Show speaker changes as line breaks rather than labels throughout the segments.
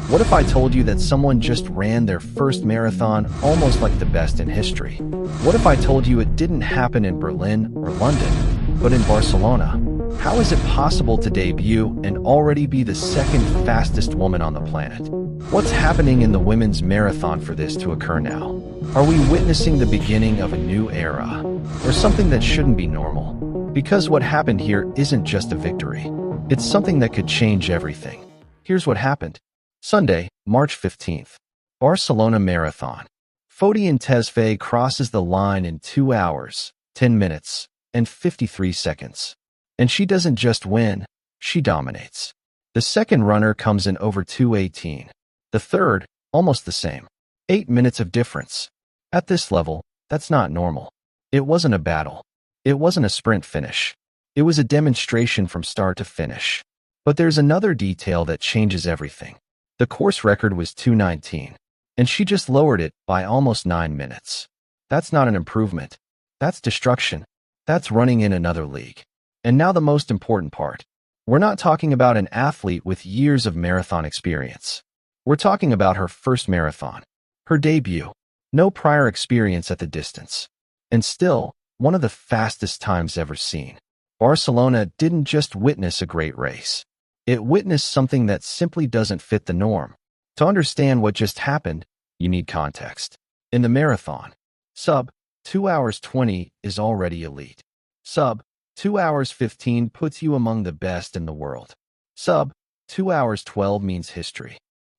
What if I told you that someone just ran their first marathon almost like the best in history? What if I told you it didn't happen in Berlin or London, but in Barcelona? How is it possible to debut and already be the second fastest woman on the planet? What's happening in the women's marathon for this to occur now? Are we witnessing the beginning of a new era, or something that shouldn't be normal? Because what happened here isn't just a victory. It's something that could change everything. Here's what happened. Sunday, March 15th. Barcelona Marathon. Fotyen Tesfay crosses the line in 2 hours, 10 minutes, and 53 seconds. And she doesn't just win, she dominates. The second runner comes in over 2:18. The third, almost the same. 8 minutes of difference. At this level, that's not normal. It wasn't a battle. It wasn't a sprint finish. It was a demonstration from start to finish. But there's another detail that changes everything. The course record was 2:19, and she just lowered it by almost 9 minutes. That's not an improvement. That's destruction. That's running in another league. And now the most important part. We're not talking about an athlete with years of marathon experience. We're talking about her first marathon, her debut. No prior experience at the distance. And still, one of the fastest times ever seen. Barcelona didn't just witness a great race. It witnessed something that simply doesn't fit the norm. To understand what just happened, you need context. In the marathon, sub 2 hours 20 is already elite. Sub 2 hours 15 puts you among the best in the world. Sub 2 hours 12 means history.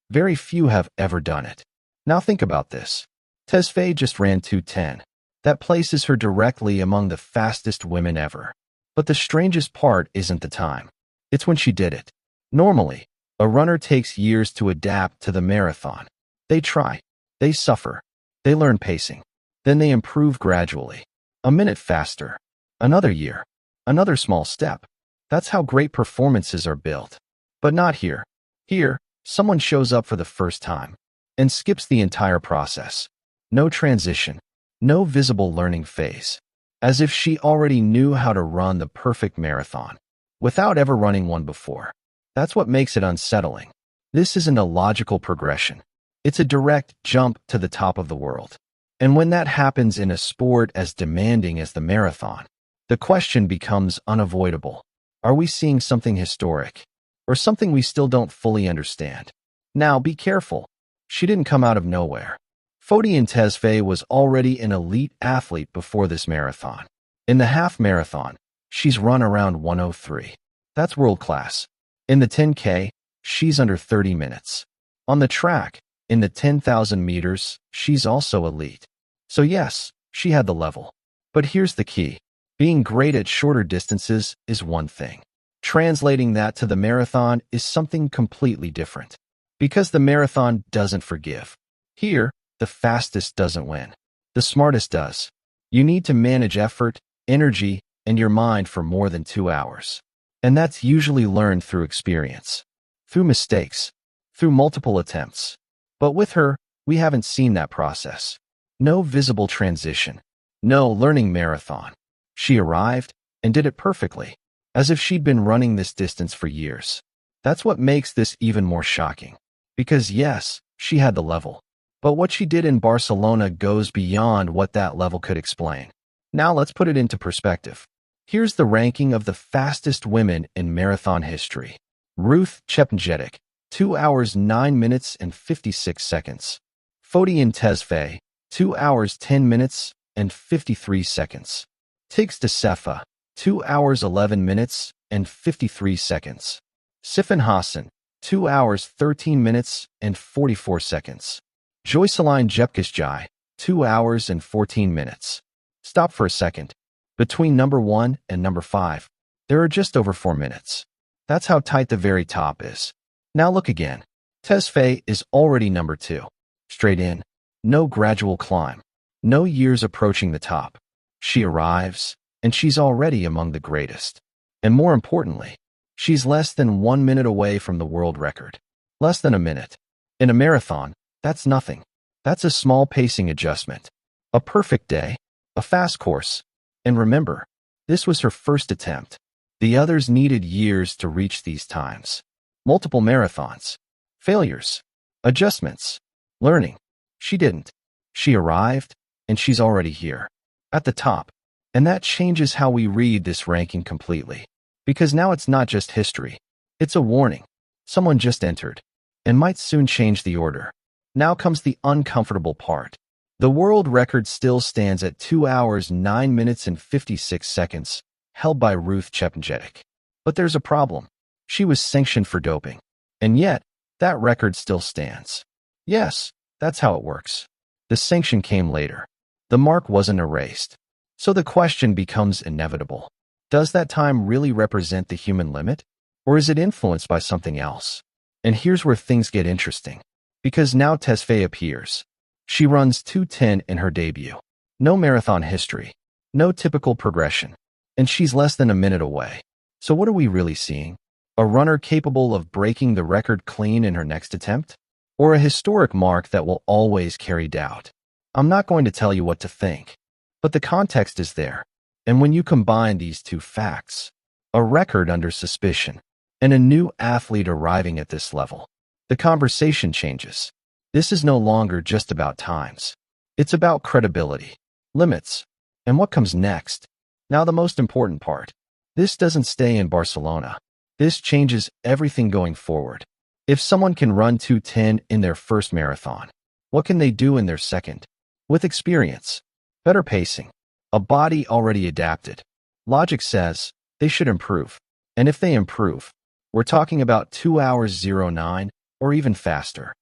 Very few have ever done it. Now think about this. Tesfay just ran 2:10. That places her directly among the fastest women ever. But the strangest part isn't the time. It's when she did it. Normally, a runner takes years to adapt to the marathon. They try, they suffer, they learn pacing. Then they improve gradually. A minute faster, another year, another small step. That's how great performances are built. But not here. Here, someone shows up for the first time and skips the entire process. No transition, no visible learning phase. As if she already knew how to run the perfect marathon without ever running one before. That's what makes it unsettling. This isn't a logical progression. It's a direct jump to the top of the world. And when that happens in a sport as demanding as the marathon, the question becomes unavoidable. Are we seeing something historic? Or something we still don't fully understand? Now, be careful. She didn't come out of nowhere. Fotyen Tesfay was already an elite athlete before this marathon. In the half marathon, she's run around 1:03. That's world class. In the 10K, she's under 30 minutes. On the track, in the 10,000 meters, she's also elite. So yes, she had the level. But here's the key. Being great at shorter distances is one thing. Translating that to the marathon is something completely different. Because the marathon doesn't forgive. Here, the fastest doesn't win. The smartest does. You need to manage effort, energy, and your mind for more than 2 hours. And that's usually learned through experience, through mistakes, through multiple attempts. But with her, we haven't seen that process. No visible transition. No learning marathon. She arrived and did it perfectly, as if she'd been running this distance for years. That's what makes this even more shocking. Because yes, she had the level. But what she did in Barcelona goes beyond what that level could explain. Now let's put it into perspective. Here's the ranking of the fastest women in marathon history. Ruth Chepngetic, 2 hours 9 minutes and 56 seconds. Fotyen Tesfay, 2 hours 10 minutes and 53 seconds. Tigst Sefa, 2 hours 11 minutes and 53 seconds. Sifan Hassan, 2 hours 13 minutes and 44 seconds. Joyceline Jepkisjai, 2 hours and 14 minutes. Stop for a second. Between number 1 and number 5, there are just over 4 minutes. That's how tight the very top is. Now look again. Tesfay is already number 2. Straight in. No gradual climb. No years approaching the top. She arrives, and she's already among the greatest. And more importantly, she's less than 1 minute away from the world record. Less than a minute. In a marathon, that's nothing. That's a small pacing adjustment. A perfect day. A fast course. And remember, this was her first attempt. The others needed years to reach these times. Multiple marathons. Failures. Adjustments. Learning. She didn't. She arrived, and she's already here. At the top. And that changes how we read this ranking completely. Because now it's not just history. It's a warning. Someone just entered. And might soon change the order. Now comes the uncomfortable part. The world record still stands at 2 hours, 9 minutes and 56 seconds, held by Ruth Chepngetic. But there's a problem. She was sanctioned for doping. And yet, that record still stands. Yes, that's how it works. The sanction came later. The mark wasn't erased. So the question becomes inevitable. Does that time really represent the human limit? Or is it influenced by something else? And here's where things get interesting. Because now Tesfay appears. She runs 2:10 in her debut. No marathon history. No typical progression. And she's less than a minute away. So what are we really seeing? A runner capable of breaking the record clean in her next attempt? Or a historic mark that will always carry doubt? I'm not going to tell you what to think. But the context is there. And when you combine these two facts, a record under suspicion, and a new athlete arriving at this level, the conversation changes. This is no longer just about times. It's about credibility, limits, and what comes next. Now the most important part. This doesn't stay in Barcelona. This changes everything going forward. If someone can run 2:10 in their first marathon, what can they do in their second? With experience, better pacing, a body already adapted, logic says they should improve. And if they improve, we're talking about 2 hours 09 or even faster.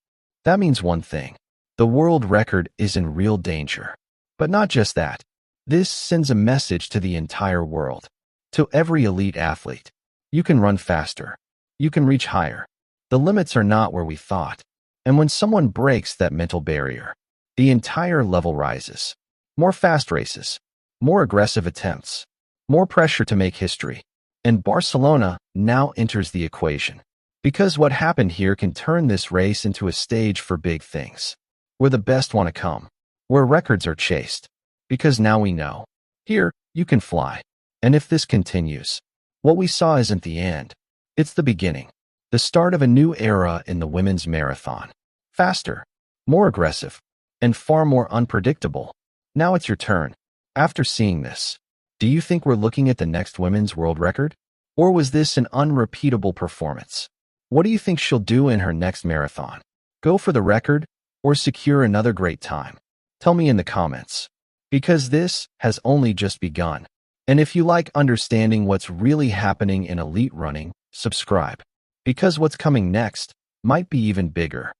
That means one thing. The world record is in real danger. But not just that. This sends a message to the entire world. To every elite athlete. You can run faster. You can reach higher. The limits are not where we thought. And when someone breaks that mental barrier, the entire level rises. More fast races. More aggressive attempts. More pressure to make history. And Barcelona now enters the equation. Because what happened here can turn this race into a stage for big things. Where the best want to come. Where records are chased. Because now we know. Here, you can fly. And if this continues, what we saw isn't the end. It's the beginning. The start of a new era in the women's marathon. Faster. More aggressive. And far more unpredictable. Now it's your turn. After seeing this, do you think we're looking at the next women's world record? Or was this an unrepeatable performance? What do you think she'll do in her next marathon? Go for the record or secure another great time? Tell me in the comments. Because this has only just begun. And if you like understanding what's really happening in elite running, subscribe. Because what's coming next might be even bigger.